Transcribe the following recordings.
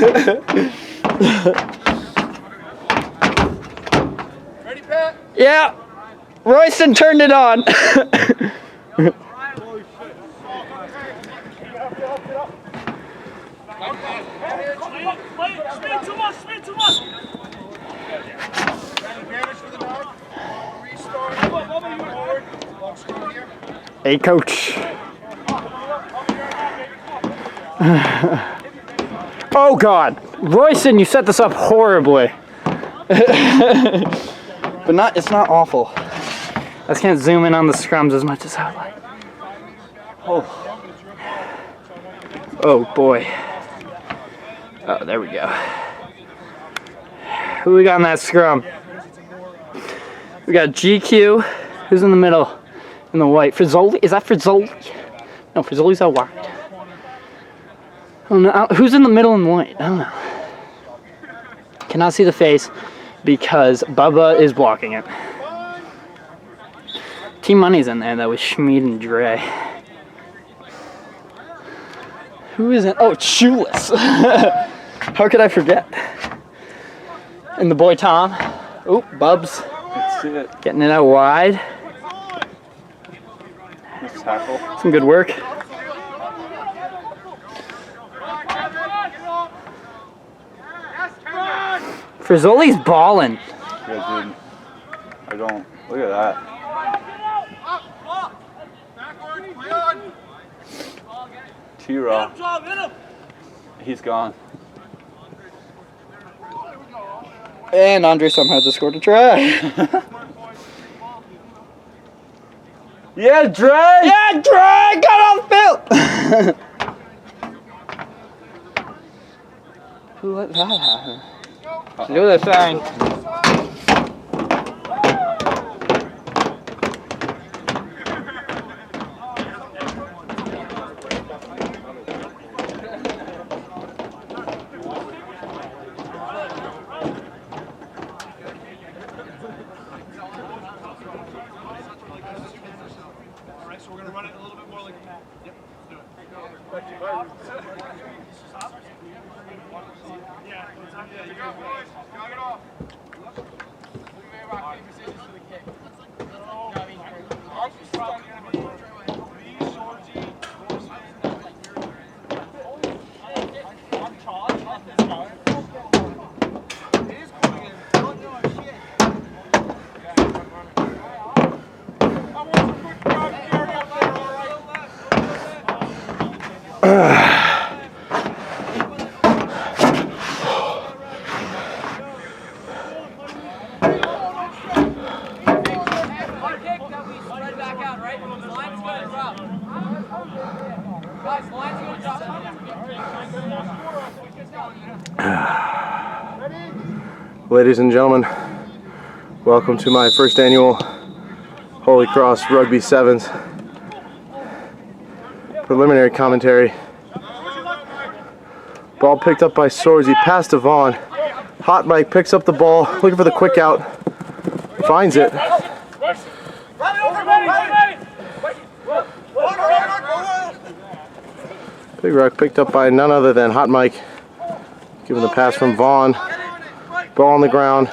Ready, Pat? Yeah. Royston turned it on. Hey, coach. Oh, God. Royston, you set this up horribly. But it's not awful. I just can't zoom in on the scrums as much as I would like. Oh. Oh, boy. Oh, there we go. Who we got in that scrum? We got GQ. Who's in the middle? In the white. Frizzoli? Is that Frizzoli? No, Frizzoli's out wide. Oh, no. Who's in the middle in white? I don't know. Cannot see the face because Bubba is blocking it. Team Money's in there, though, with Schmid and Dre. Who is it? Oh, it's Shoeless. How could I forget? And the boy Tom. Oh, Bubs. That's it. Getting it out wide. Nice tackle. Some good work. Frizzoli's balling. Yeah, dude. I don't. Look at that. T-Raw. He's gone. And Andre somehow just scored a try. Yeah, Dre! Yeah, Dre! Got off field! Who let that happen? Do the thing. So we're going to run it a little bit more like that. Yep, let's do it. Yeah, there you go, boys. Jog it off. Ladies and gentlemen, welcome to my first annual Holy Cross Rugby Sevens preliminary commentary. Ball picked up by Sorzy, pass to Vaughn. Hot Mike picks up the ball, looking for the quick out, finds it. Big Rock picked up by none other than Hot Mike, giving the pass from Vaughn. Ball on the ground.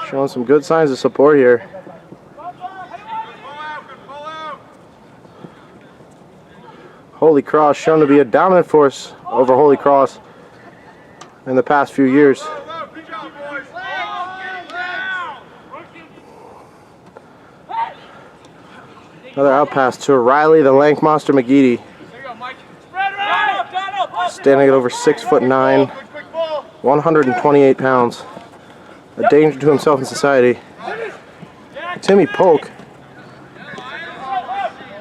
Showing some good signs of support here. Holy Cross shown to be a dominant force over Holy Cross in the past few years. Another out pass to Riley, the lank monster McGeady. Standing at over 6'9", 128 pounds. A danger to himself and society. Timmy Polk,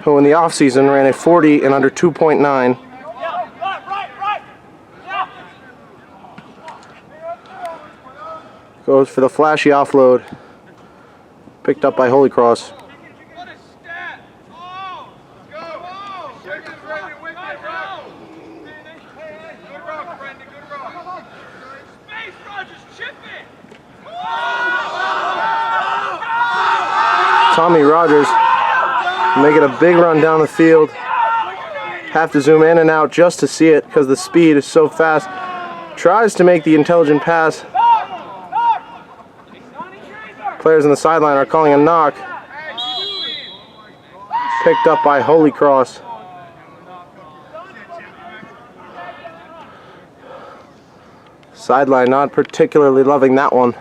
who in the offseason ran a 40 in under 2.9. Goes for the flashy offload. Picked up by Holy Cross. Tommy Rogers making a big run down the field. Have to zoom in and out just to see it because the speed is so fast. Tries to make the intelligent pass. Players on the sideline are calling a knock. Picked up by Holy Cross. Sideline not particularly loving that one.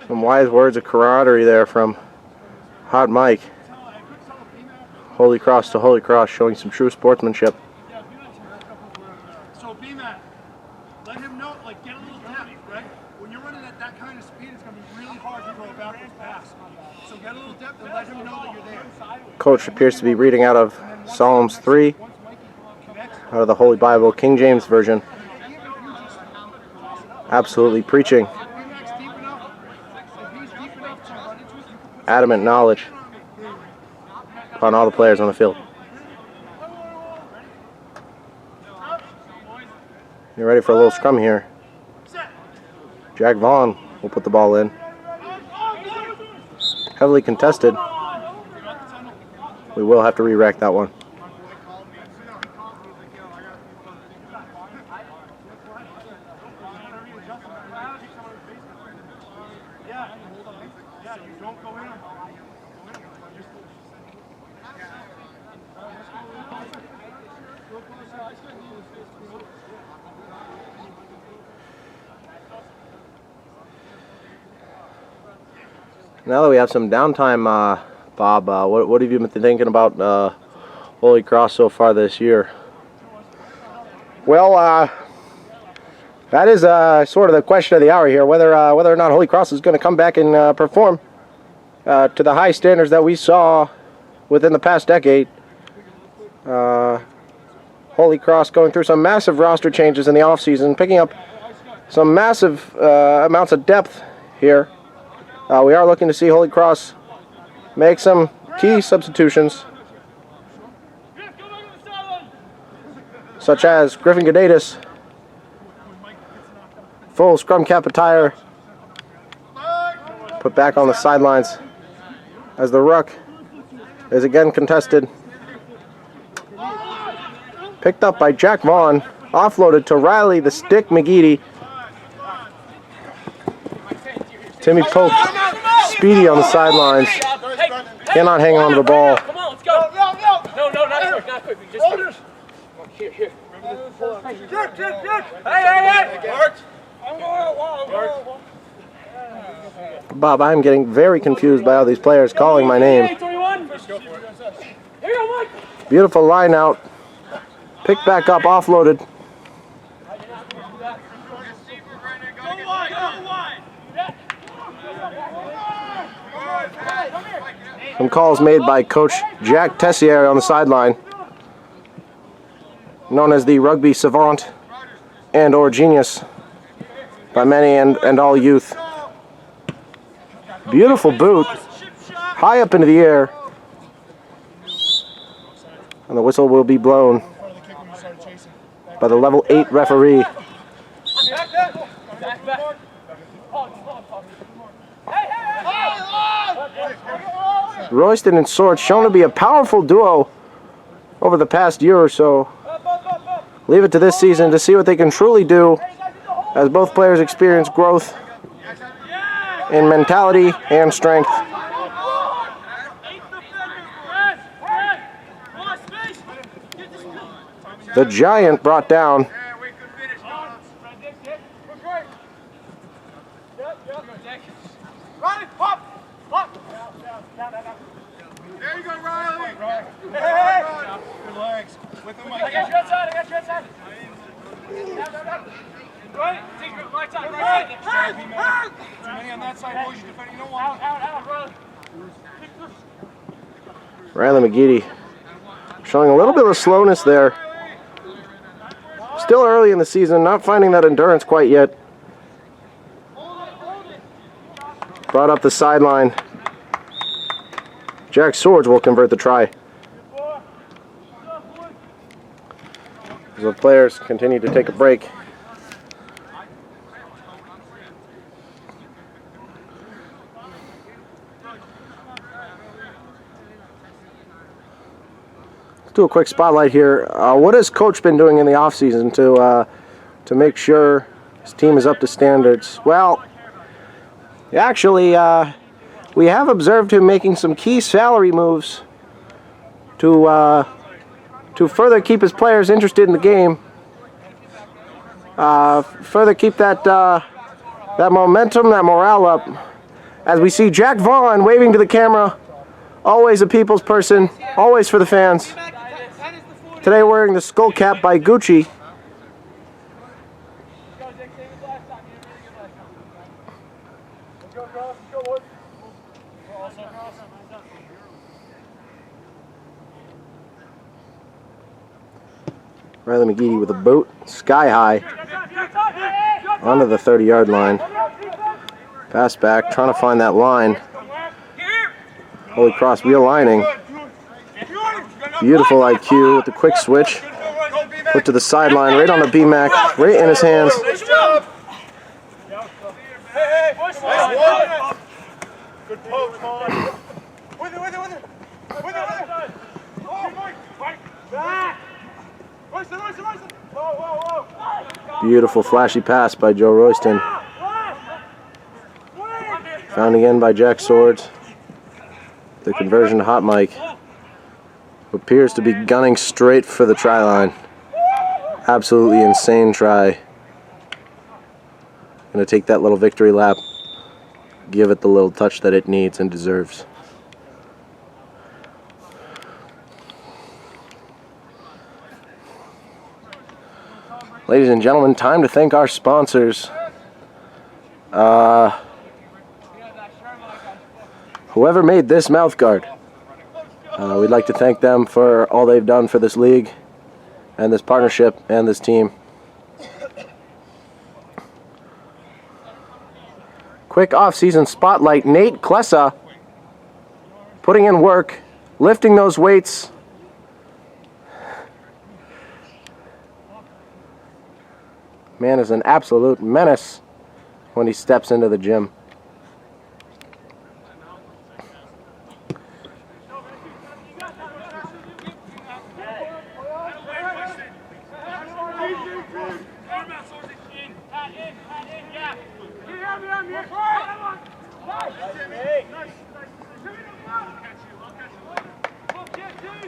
Some wise words of camaraderie there from Hot Mike. Holy Cross to Holy Cross, showing some true sportsmanship. So B-Mac, let him know, like get a little depth, right? When you're running at that kind of speed, it's going to be really hard to throw a backwards pass. So get a little depth and let him know that you're there. Coach appears to be reading out of Psalms 3, out of the Holy Bible, King James Version. Absolutely preaching adamant knowledge upon all the players on the field. You're ready for a little scrum here. Jack Vaughn will put the ball in. Heavily contested. We will have to re-rack that one. Now that we have some downtime, Bob, what have you been thinking about Holy Cross so far this year? Well, that is sort of the question of the hour here, whether or not Holy Cross is going to come back and perform to the high standards that we saw within the past decade. Holy Cross going through some massive roster changes in the offseason, picking up some massive amounts of depth here. We are looking to see Holy Cross make some key substitutions, such as Griffin Gadatis, full scrum cap attire, put back on the sidelines as the ruck is again contested. Picked up by Jack Vaughn, offloaded to Riley the Stick McGeady. Timmy Pope, speedy on the sidelines, cannot hang on to the ball. Come on, let's go. No, not quick. We just here. Hey. Bob, I'm getting very confused by all these players calling my name. Beautiful line out. Picked back up, offloaded. Some calls made by Coach Jack Tessier on the sideline, known as the rugby savant and or genius by many and all youth. Beautiful boot, high up into the air, and the whistle will be blown by the level 8 referee. Royston and Sword shown to be a powerful duo over the past year or so. Leave it to this season to see what they can truly do as both players experience growth in mentality and strength. The Giant brought down. There you go, Riley. Good legs. With him, Mike. I got you outside. Right side. Too many on that side, boys. You're defending. You don't want out, Riley. Riley McGeady showing a little bit of slowness there. Still early in the season, not finding that endurance quite yet. Brought up the sideline. Jack Swords will convert the try. As the players continue to take a break. Let's do a quick spotlight here. What has Coach been doing in the offseason to make sure his team is up to standards? Well, actually, we have observed him making some key salary moves to further keep his players interested in the game, further keep that momentum, that morale up. As we see Jack Vaughn waving to the camera, always a people's person, always for the fans. Today wearing the skull cap by Gucci. Riley McGeady with a boot, sky high, onto the 30-yard line. Pass back, trying to find that line. Holy Cross realigning. Beautiful IQ with the quick switch. Put to the sideline, right on the BMAC, right in his hands. Good poke, Vaughn. With it. Back. Beautiful flashy pass by Joe Royston. Found again by Jack Swords. The conversion to Hot Mike. Appears to be gunning straight for the try line. Absolutely insane try. Gonna take that little victory lap. Give it the little touch that it needs and deserves. Ladies and gentlemen, time to thank our sponsors. Whoever made this mouth guard. We'd like to thank them for all they've done for this league and this partnership and this team. Quick off-season spotlight. Nate Klessa putting in work, lifting those weights. Man is an absolute menace when he steps into the gym.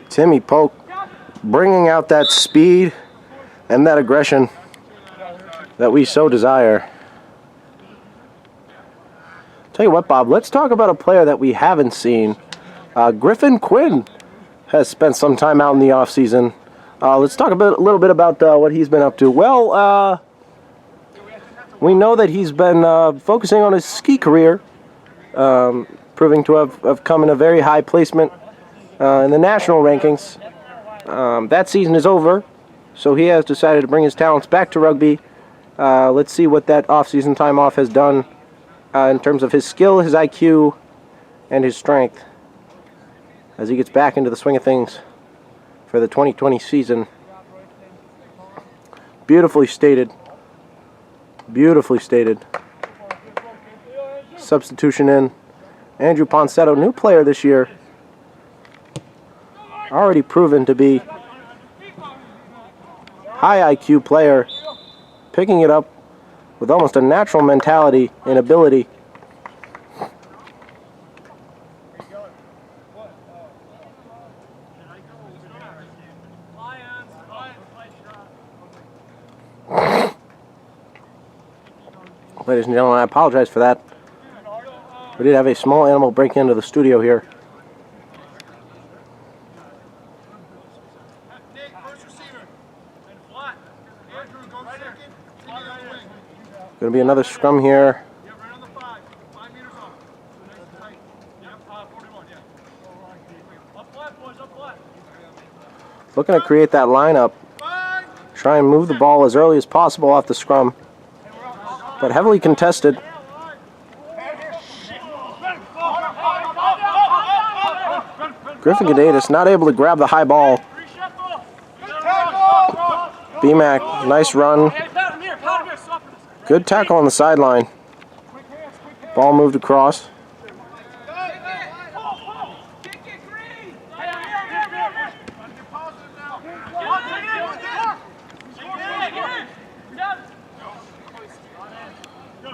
Timmy Polk bringing out that speed and that aggression that we so desire. Tell you what, Bob, let's talk about a player that we haven't seen. Griffin Quinn has spent some time out in the offseason. Let's talk a little bit about what he's been up to. Well, we know that he's been focusing on his ski career, proving to have come in a very high placement in the national rankings. That season is over, so he has decided to bring his talents back to rugby. Let's see what that off-season time off has done in terms of his skill, his IQ, and his strength as he gets back into the swing of things for the 2020 season. Beautifully stated. Beautifully stated. Substitution in. Andrew Ponsetto, new player this year. Already proven to be high IQ player. Picking it up with almost a natural mentality and ability. Ladies and gentlemen, I apologize for that. We did have a small animal break into the studio here. Going to be another scrum here. Looking to create that lineup. Try and move the ball as early as possible off the scrum, but heavily contested. Griffin Gadatis not able to grab the high ball. BMAC, nice run. Good tackle on the sideline. Ball moved across.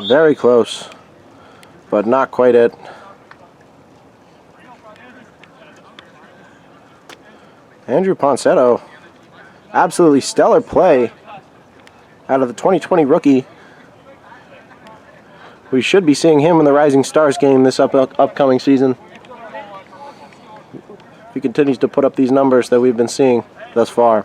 Very close, but not quite it. Andrew Ponsetto, absolutely stellar play out of the 2020 rookie. We should be seeing him in the Rising Stars game this upcoming season, if he continues to put up these numbers that we've been seeing thus far.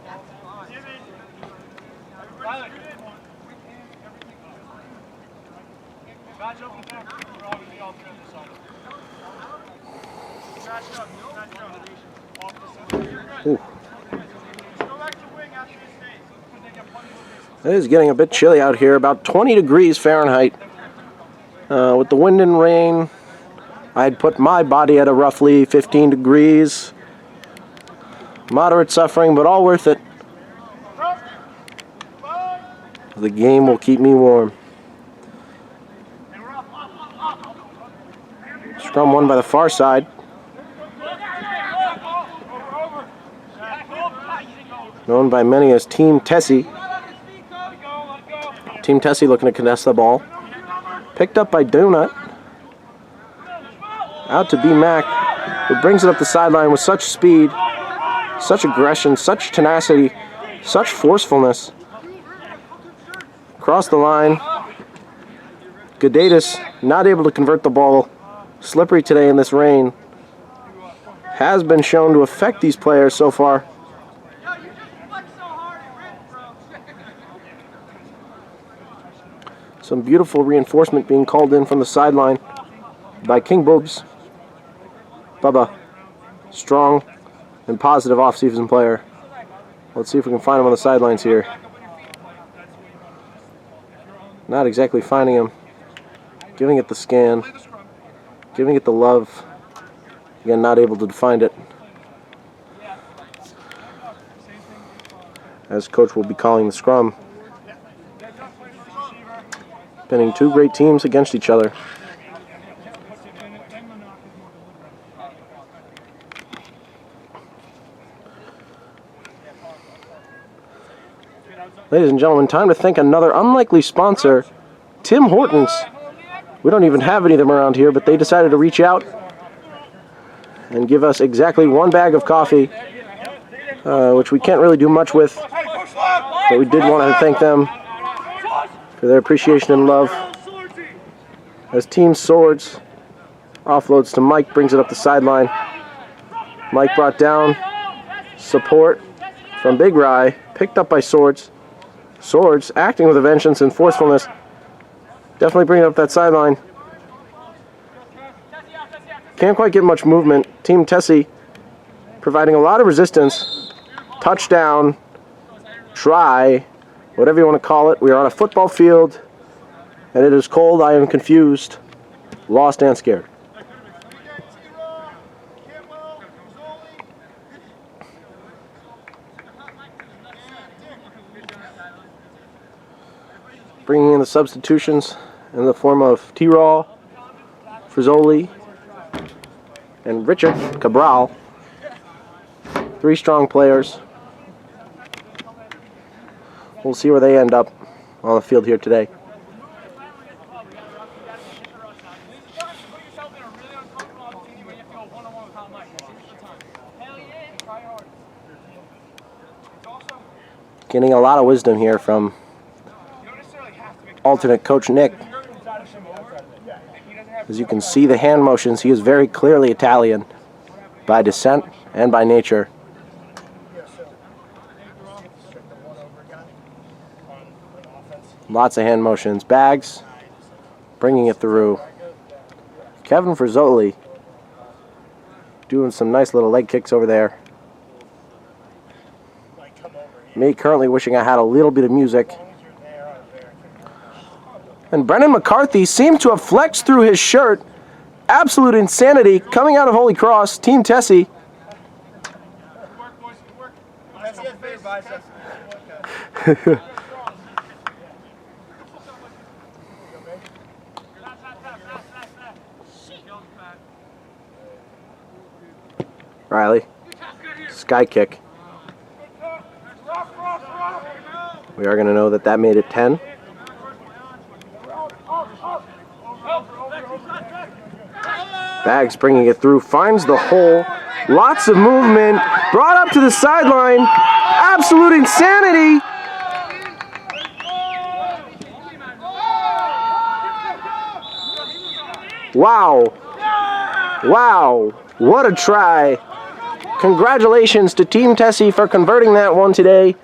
Ooh. It is getting a bit chilly out here, about 20 degrees Fahrenheit. With the wind and rain, I'd put my body at a roughly 15 degrees. Moderate suffering, but all worth it. The game will keep me warm. Scrum won by the far side. Known by many as Team Tessie. Team Tessie looking to contest the ball. Picked up by Donut. Out to BMAC, who brings it up the sideline with such speed, such aggression, such tenacity, such forcefulness. Across the line. Gadatis not able to convert the ball. Slippery today in this rain. Has been shown to affect these players so far. Some beautiful reinforcement being called in from the sideline by King Boobs. Bubba, strong and positive off-season player. Let's see if we can find him on the sidelines here. Not exactly finding him. Giving it the scan. Giving it the love. Again, not able to find it. As coach will be calling the scrum. Pinning two great teams against each other. Ladies and gentlemen, time to thank another unlikely sponsor, Tim Hortons. We don't even have any of them around here, but they decided to reach out and give us exactly one bag of coffee, which we can't really do much with, but we did want to thank them for their appreciation and love. As Team Swords offloads to Mike, brings it up the sideline. Mike brought down support from Big Rye, picked up by Swords. Swords acting with a vengeance and forcefulness. Definitely bringing up that sideline. Can't quite get much movement. Team Tessie providing a lot of resistance. Touchdown. Try. Whatever you want to call it. We are on a football field, and it is cold. I am confused, lost, and scared. Bringing in the substitutions in the form of T-Raw, Frizzoli, and Richard Cabral. Three strong players. We'll see where they end up on the field here today. Getting a lot of wisdom here from alternate coach Nick. As you can see the hand motions, he is very clearly Italian by descent and by nature. Lots of hand motions. Bags, bringing it through. Kevin Frizzoli doing some nice little leg kicks over there. Me currently wishing I had a little bit of music. And Brendan McCarthy seemed to have flexed through his shirt. Absolute insanity coming out of Holy Cross. Team Tessie. Riley. Sky kick. We are going to know that that made it 10. Bags bringing it through, finds the hole. Lots of movement. Brought up to the sideline. Absolute insanity. Wow. Wow. What a try. Congratulations to Team Tessie for converting that one today.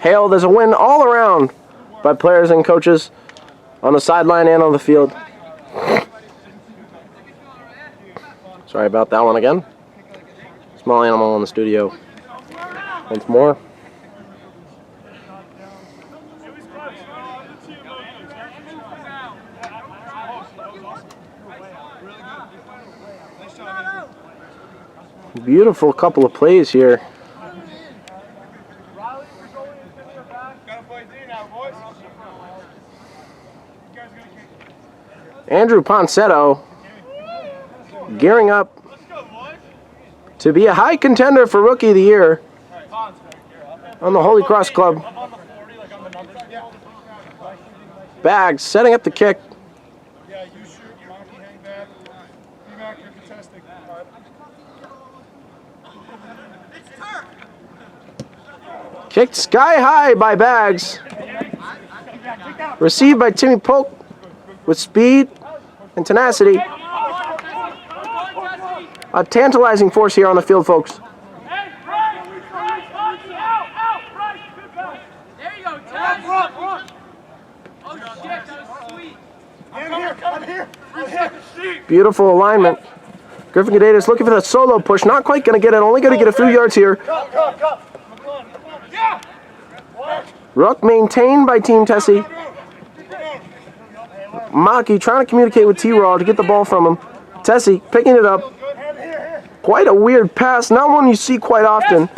Hail, there's a win all around by players and coaches on the sideline and on the field. Sorry about that one again. Small animal in the studio. Once more. Beautiful couple of plays here. Andrew Ponsetto gearing up to be a high contender for Rookie of the Year on the Holy Cross Club. Bags setting up the kick. Kicked sky high by Bags. Received by Timmy Polk with speed and tenacity. A tantalizing force here on the field, folks. There you go, Tess. Oh shit, that was sweet. I'm here. Beautiful alignment. Griffin Gadatis looking for that solo push. Not quite going to get it. Only going to get a few yards here. Ruck maintained by Team Tessie. Maki trying to communicate with T-Raw to get the ball from him. Tessie picking it up. Quite a weird pass. Not one you see quite often.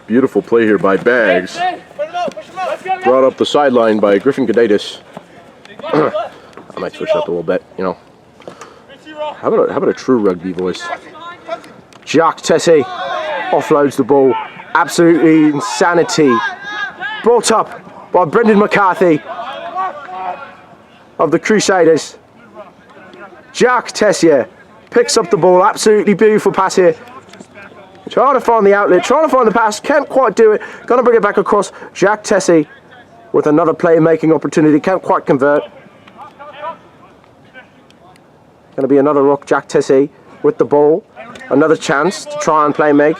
Beautiful play here by Bags. Brought up the sideline by Griffin Gadatis. I might switch up a little bit, you know. How about a true rugby voice? Jacques Tessie offloads the ball. Absolutely insanity. Brought up by Brendan McCarthy of the Crusaders. Jacques Tessier picks up the ball. Absolutely beautiful pass here. Trying to find the outlet, trying to find the pass, can't quite do it. Gonna bring it back across. Jacques Tessie with another playmaking opportunity, can't quite convert. Gonna be another rock. Jacques Tessie with the ball. Another chance to try and play make.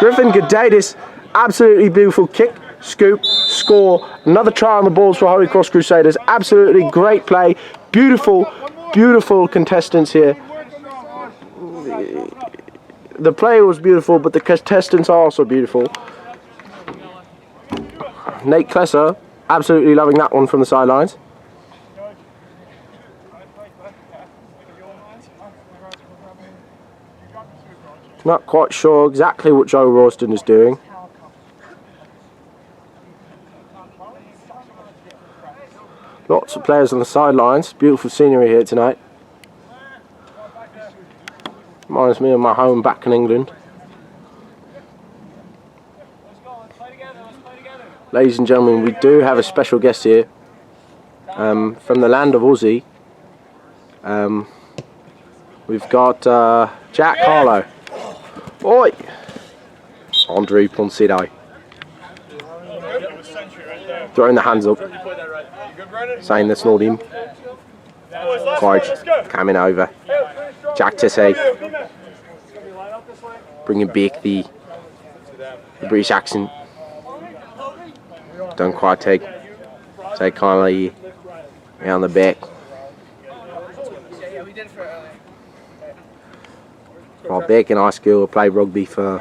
Griffin Gadatis, absolutely beautiful kick, scoop, score. Another try on the balls for Holy Cross Crusaders. Absolutely great play. Beautiful, beautiful contestants here. The play was beautiful, but the contestants are also beautiful. Nate Klesser, absolutely loving that one from the sidelines. Not quite sure exactly what Joe Royston is doing. Lots of players on the sidelines. Beautiful scenery here tonight. Reminds me of my home back in England. Ladies and gentlemen, we do have a special guest here from the land of Aussie. We've got Jack Harlow. Oi! Andre Ponsetto. Throwing the hands up. Saying that's not him. Clarge coming over. Jack Tessie. Bringing back the British accent. Don't quite take So kindly around the back. Yeah, we did it for earlier. Well, back in high school, I played rugby for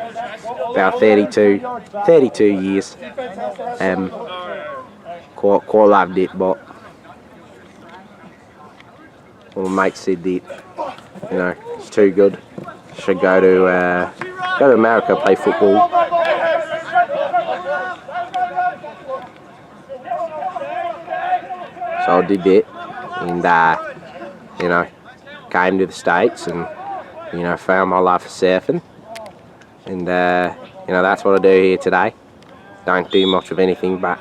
about 32 years. Quite loved it, but one of my mates said that, you know, it's too good. Should go to America, play football. So I did that, and you know, came to the States and, you know, found my love for surfing, and you know, that's what I do here today. Don't do much of anything but,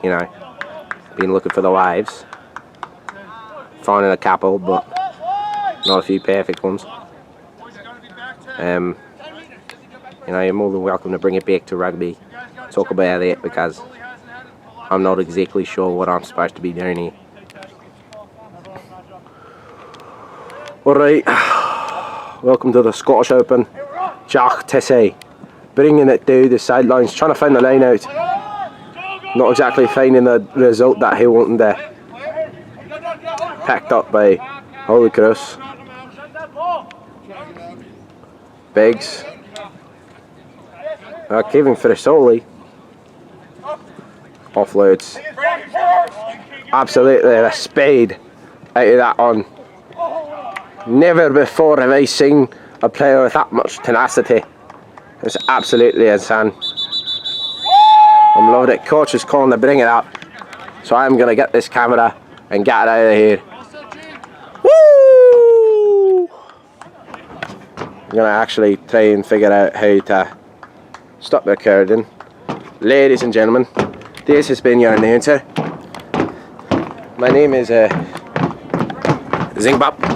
you know, been looking for the waves, finding a couple, but not a few perfect ones. You know, you're more than welcome to bring it back to rugby, talk about it, because I'm not exactly sure what I'm supposed to be doing here. Alright, welcome to the Scottish Open. Jack Tissey bringing it down the sidelines, trying to find the line out. Not exactly finding the result that he wanted there. Picked up by Holy Cross. Biggs. Kevin Frisoli. Offloads. Absolutely a spade out of that one. Never before have I seen a player with that much tenacity. It's absolutely insane. I'm loving it. Coach is calling to bring it up. So I'm going to get this camera and get it out of here. Woo! I'm going to actually try and figure out how to stop recording. Ladies and gentlemen, this has been your announcer. My name is Zingbop.